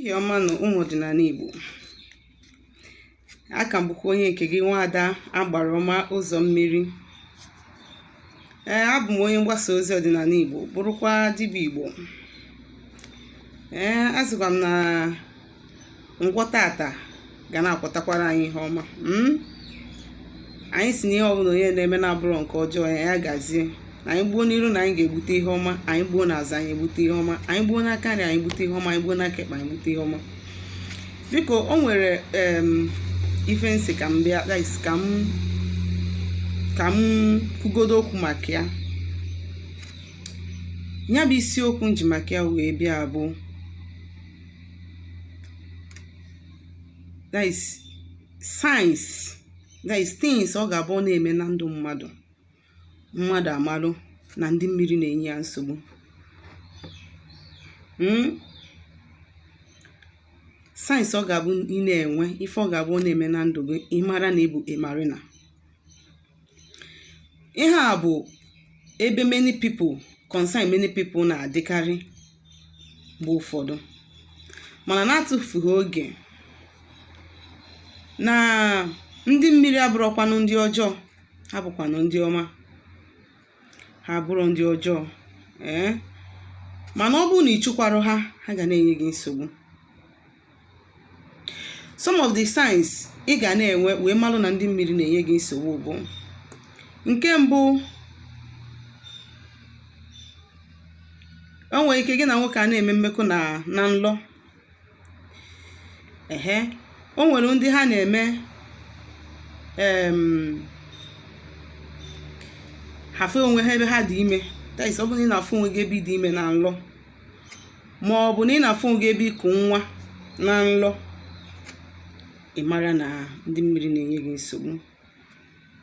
ehihie ọma na ụmụ ọdịnala Igbo. Aka m bụkwa onye nke gị Nwaada Agbarọma Ụzọ Mmiri. Abụ m onye mgbasa ozi ọdịnala Igbo, bụrụkwa dibịa Igbo. Azụkwa m na ngwọ tata ga na-akwọtakwara anyị ihe ọma. Anyị si na ihe ọbụla onye na-eme na-abụrụ nke ọjọọ ya gazie. Na anyị gbuo n'iru na anyị ga-egbute ihe ọma, anyị gbuo n'azụ anyị egbute ihe ọma, anyị gbuo n'aka nri anyị gbute ihe ọma, anyị gbuo n'aka ekpe anyị gbute ihe ọma. Biko o nwere ife nsị ka m bịa ka m kwugodo okwu maka ya. Ya bụ isiokwu nji maka ya wee bịa bụ that is science, that is things ọ ga-abụ na-eme na ndụ mmadụ amalụ na ndị mmiri na-enye ya nsogbu. Sayensị ọ ga-abụ ị na-enwe ife ọ ga-abụ na-eme na ndụ gị, ịmara na ịbụ ịmarịna. Ihe a bụ ebe many people na-adịkarị bụ ụfọdụ, mana na-atụfughị oge na ndị mmiri abụrụkwanụ ndị ọjọọ, ha bụkwanụ ndị ọma. Ha bụrụ ndị ọjọọ mana ọ bụrụ na ị chụkwarụ ha ga na-enye gị nsogbu. Some of the signs ị ga na-enwe wee malụ na ndị mmiri na-enye gị nsogbu bụ: nke mbụ, o nwere ike gị na nwoke a na-eme mmekọ na nlọ. O nwere ndị ha na-eme ha fe onwe ha ebe ha dị ime. That is, ọ bụ na ị na-afụ onwe gị ebe dị ime na nlọ, ma ọ bụ na ị na-afụ onwe gị ebe ịkụ nwa na nlọ, ị mara na ndị mmiri na-enye gị nsogbu.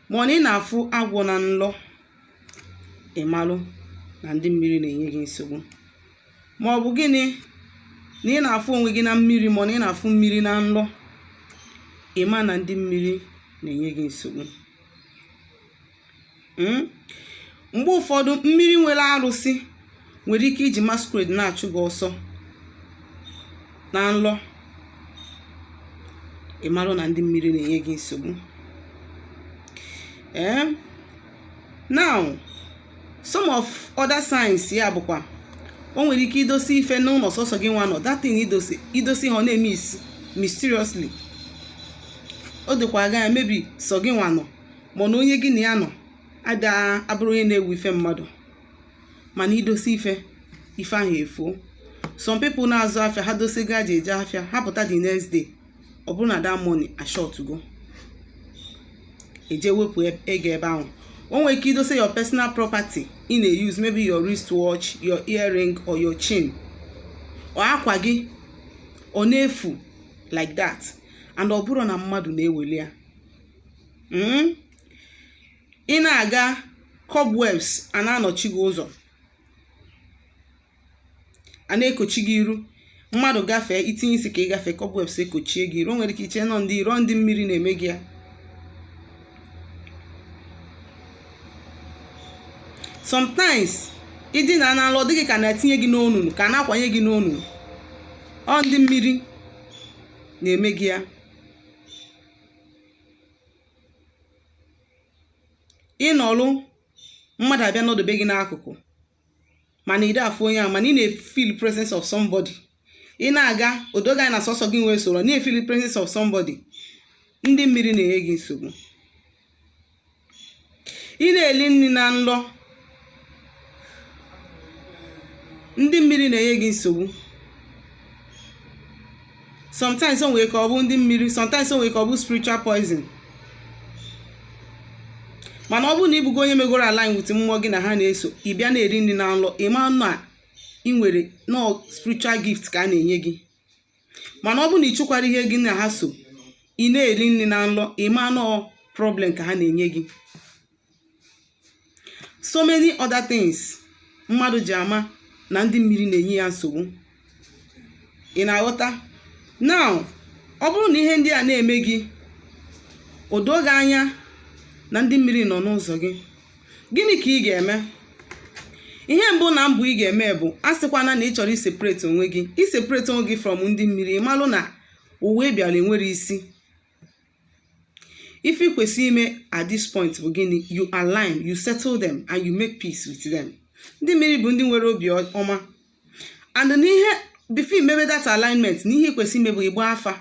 Ma ọ na ị na-afụ agwọ na nlọ, ị marụ na ndị mmiri na-enye gị nsogbu. Ma ọ bụ gịnị na ị na-afụ onwe gị na mmiri, ma ọ na ị na-afụ mmiri na nlọ, ị ma na ndị mmiri na-enye gị nsogbu. Mgbe ụfọdụ mmiri nwere arụsị nwere ike iji masquerade na-achụ gị ọsọ na nlọ, ị marụ na ndị mmiri na-enye gị nsogbu. Now, some of other signs ya bụkwa, o nwere ike idosi ife n'ụlọ sọsọ gị nwa nọ. That thing idosi ha ọ na-eme isi mysteriously. O dịkwa aga ya mebi sọ gị nwa nọ, mana onye gị na ya nọ abụrụ onye na-ewu ife mmadụ, mana idosi ife ahụ efuo. Some people na-azụ afịa, ha dosi gaji eje afịa, ha pụta the next day, ọ bụrụ na that money ashort go, eje wepụ ego ebe ahụ. O nwere ike idosi your personal property ị na-use, maybe your wristwatch, your earring or your chain, ọ akwa gị ọ na-efu like that, and ọ bụrụ na mmadụ na-eweli ya. Ị na-aga, cobwebs a na-anọchi gị ụzọ, a na-ekochi gị iru. Mmadụ gafee, itinye isi ka ị gafee, cobwebs ekochie gị iru. O nwere ike iche nọ ndị iro ndị mmiri na-eme gị ya. Sometimes ịdị na nlọ dị gị ka na-etinye gị n'onunu, ka na-akwanye gị n'onunu, ọ ndị mmiri na-eme gị ya. Ịnọlụ mmadụ abịa n'ọdụbe gị n'akụkụ, mana ị na-afụ onye ahụ, mana ị na-feel presence of somebody. Ị na-aga odoga anyị na sọsọ gị nwee soro, na-efeel presence of somebody. Ndị mmiri na-enye gị nsogbu. Ị na-eli nri na nlọ, ndị mmiri na-enye gị nsogbu. Sometimes o nwere ka ọ bụ ndị mmiri, sometimes o nwere ka ọ bụ spiritual poison. Mana ọ bụrụ na ịbụgo onye megoro align with mmụọ gị na ha na-eso, ị bịa na-eri nri na nlọ, ị ma na ị nwere no spiritual gift ka a na-enye gị. Mana ọ bụrụ na ị chụkwara ihe gị na ha so, ị na-eri nri na nlọ, ị ma no problem ka ha na-enye gị. So many other things mmadụ ji ama na ndị mmiri na-enye ya nsogbu. Ị na-aghọta? Now, ọ bụrụ na ihe ndị a na-eme gị, o doo gị anya na ndị mmiri nọ n'ụzọ gị, gịnị ka ị ga-eme? ihe mbụ na mbụ ị ga-eme bụ asịkwana na ị chọrọ iseparate onwe gị iseparate onwe gị from ndị mmiri ịmalụ na uwe bịara enwere isi. Ife ị kwesịrị ime at this point bụ gịnị? You align, you settle them and you make peace with them. Ndị mmiri bụ ndị nwere obi ọma, and n'ihe before imebe that alignment na ihe kwesịrị ime bụ ịgba afa,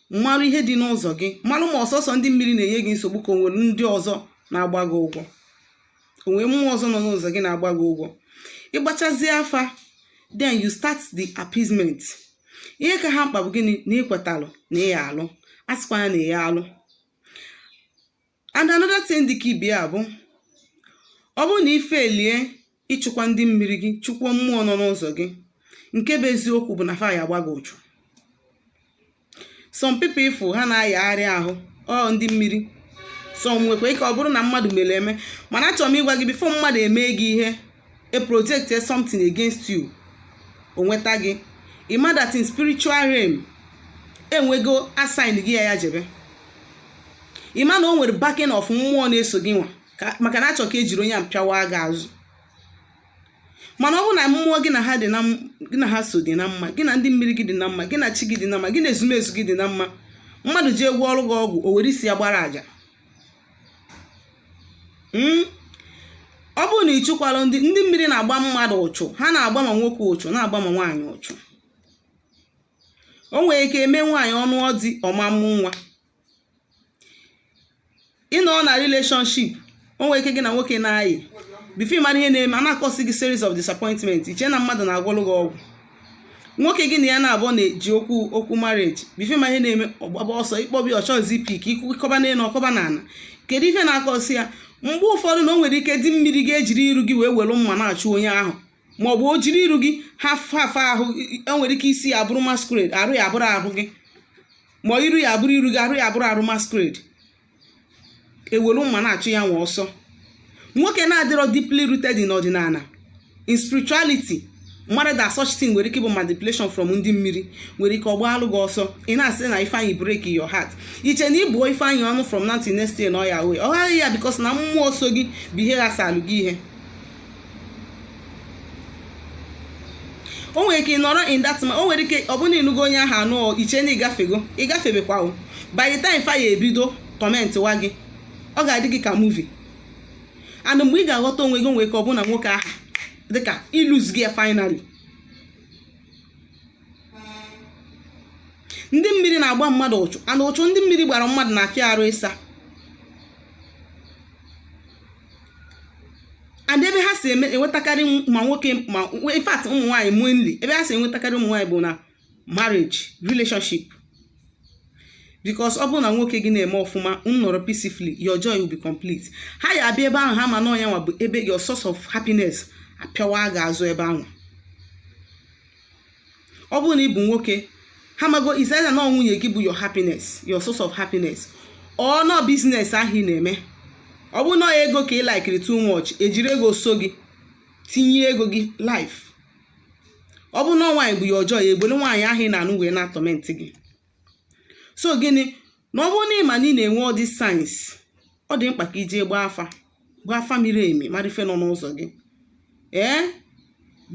mmarụ ihe dị n'ụzọ gị, mmalụ ma ọsọsọ ndị mmiri na-enye gị nsogbu ka o nwere ndị ọzọ na-agba gị ụgwọ, onwe mmụọ ọzọ nọ n'ụzọ gị na-agba gị ụgwọ. Ịgbachazie afa, then you start the appeasement. Ihe ka ha mkpa bụ gịnị? Na ịkwetalụ na ịya alụ, asịkwana na ịya alụ. And another thing dị ka ibe ya bụ ọ bụrụ na ife elie ịchụkwa ndị mmiri gị, chụkwuo mmụọ nọ n'ụzọ gị, nke bụ eziokwu bụ na fa ya agba gị ụchụ. Some people ifu ha na-ayagharị ahụ ọ ndị mmiri, so nwekwa ike ọ bụrụ na mmadụ mere eme, mana achọrọ m ịgwa gị before mmadụ eme gị ihe a project something against you o nweta gị, ịma that in spiritual realm enwego assign gị ya jebe. Ịma na o nwere backing of mmụọ na-eso gị nwa maka na achọ ka ejiri onye mpịawa gị azụ. Mana ọ bụ na mmụọ gị na ha dị na gị na ha so dị na mma, gị na ndị mmiri gị dị na mma, gị na chi gị dị na mma, gị na ezumezu gị dị na mma, mmadụ ji egwu ọrụ gị ọgwụ o were isi ya gbara aja. Ọ bụrụ na ịchụkwala ndị mmiri na-agba mmadụ ụchụ, ha na-agba ma nwoke ụchụ na-agba ma nwaanyị ụchụ. O nwere ike eme nwaanyị ọnụ ọdị ọmamụ nwa, ịnọ na relationship, o nwere ike gị na nwoke na-ayị bifo ịmara ihe na-eme, a na-akọsị gị series of disappointment, iche na mmadụ na-agwọlụ gị ọgwụ. Nwoke gị na ya na-abụọ na-eji okwu marriage, bifo ịma ihe na-eme ọgbaba ọsọ ịkpọbi ọchọzi pik ịkọba n'elu ọkọba n'ala. Kedu ife na-akọsị ya? Mgbe ụfọdụ na o nwere ike dị mmiri ga-ejiri iru gị wee welu mma na-achụ onye ahụ, maọbụ o jiri iru gị hafa ahụ, o nwere ike isi ya bụrụ masquerade, arụ ya abụrụ ahụ gị, ma iru ya abụrụ iru gị, arụ ya abụrụ arụ masquerade, ewelu mma na-achụ ya nwa ọsọ. Nwoke na-adịrọ deeply rooted in ọdịnala in spirituality, mmadụ da such thing nwere ike bụ manipulation from ndị mmiri, nwere ike ọgba alụ gị ọsọ. Ị na-asị na Ifeanyị break your heart, iche na ịbụọ Ifeanyị ọnụ from now till next year na ọya wee ọ ghaghị ya because na mmụọ so gị bụ ihe ghasalụ gị ihe. O nwere ike nọrọ in that man, o nwere ike ọ bụrụ na ịnụgo onye ahụ anụ iche na ịgafebekwa by the time Ifeanyị ebido torment wa gị, ọ ga-adị gị ka movie. And mgbe ị ga-aghọta onwe gị, onwe ka ọ bụ na nwoke ahụ dịka iluz gị finally. Ndị mmiri na-agba mmadụ ụchụ, and ụchụ ndị mmiri gbara mmadụ na-afịa arụ ịsa. And ebe ha si enwetakarị ma nwoke ma in fact ụmụ nwaanyị mainly, ebe ha si enwetakarị ụmụ nwaanyị bụ na marriage relationship. Because ọ bụrụ na nwoke gị na-eme ọfụma, nọrọ peacefully, your joy will be complete. Ha ya abịa ebe ahụ ha ma na ọnya nwa bụ ebe your source of happiness apịawa gị azụ ebe ahụ. Ọ bụrụ na ị bụ nwoke, ha mago is either na nwunye gị bụ your happiness, your source of happiness, or na business ahụ ị na-eme. Ọ bụrụ na ego ka ị likiri too much, ejiri ego so gị tinye ego gị life. Ọ bụrụ na nwaanyị bụ your joy, egbele nwaanyị ahụ ị na-anụ wee na torment gị. So gịnị na ọ bụrụ na ịma na ị na-enwe all these signs, ọ dị mkpa ka ije gbaa afa miri emi mara ife nọ n'ụzọ gị.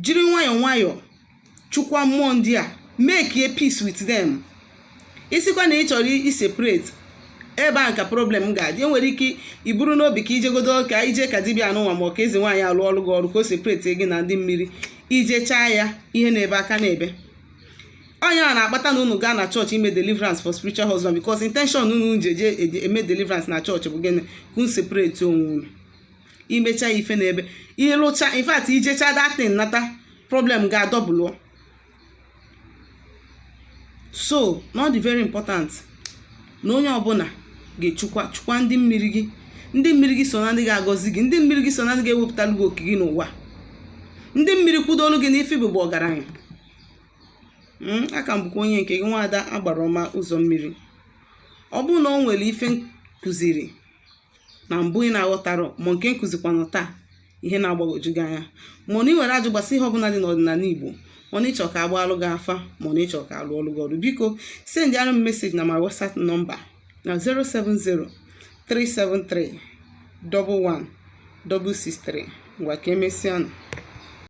Jiri nwayọọ chụkwa mmụọ ndị a, make a peace with them. Isikwa na ị chọrọ iseparate, ebe a nka problem ga-adị. Enwere ike iburu n'obi ka ijegodo ka ije ka dibịa anụnwa ma ọ ka ezi nwaanyị alụ ọrụ gị ọrụ ka o separate gị na ndị mmiri, ijechaa ya ihe na-ebe aka na-ebe. Onye a na-akpata na unu gaa na chọọchị ime deliverance for spiritual husband, because intention unu jeje eme deliverance na chọọchị bụ gịnị? Kun separate onwe unu, imecha ife na-ebe ihe lụcha. In fact ijecha that thing nata, problem ga-adọbụlụ. So not the very important na onye ọbụla ga-chukwa ndị mmiri gị. Ndị mmiri gị so na ndị ga-agọzi gị, ndị mmiri gị so na ndị ga-ewepụtalụ gị oke gị n'ụwa. Ndị mmiri kwudolu gị n'ife bụ ọgaranya. Aka m bụkwa onye nke gị, Nwaada Agbaroma Ụzọ Mmiri. Ọ bụrụ na o nwere ife nkụziri na mbụ ị na-aghọtara ma nke nkụzikwana taa ihe na-agbagwoju gị anya, ma na ị nwere ajụ gbasara ihe ọbụla dị n'ọdịnala Igbo, ma na ịchọ ka agbalụ gị afa, ma na ịchọ ka alụ ọrụ gị ọrụ, biko sendịara m message na my WhatsApp number na 070-373-11663. ngwa ka emesịanụ.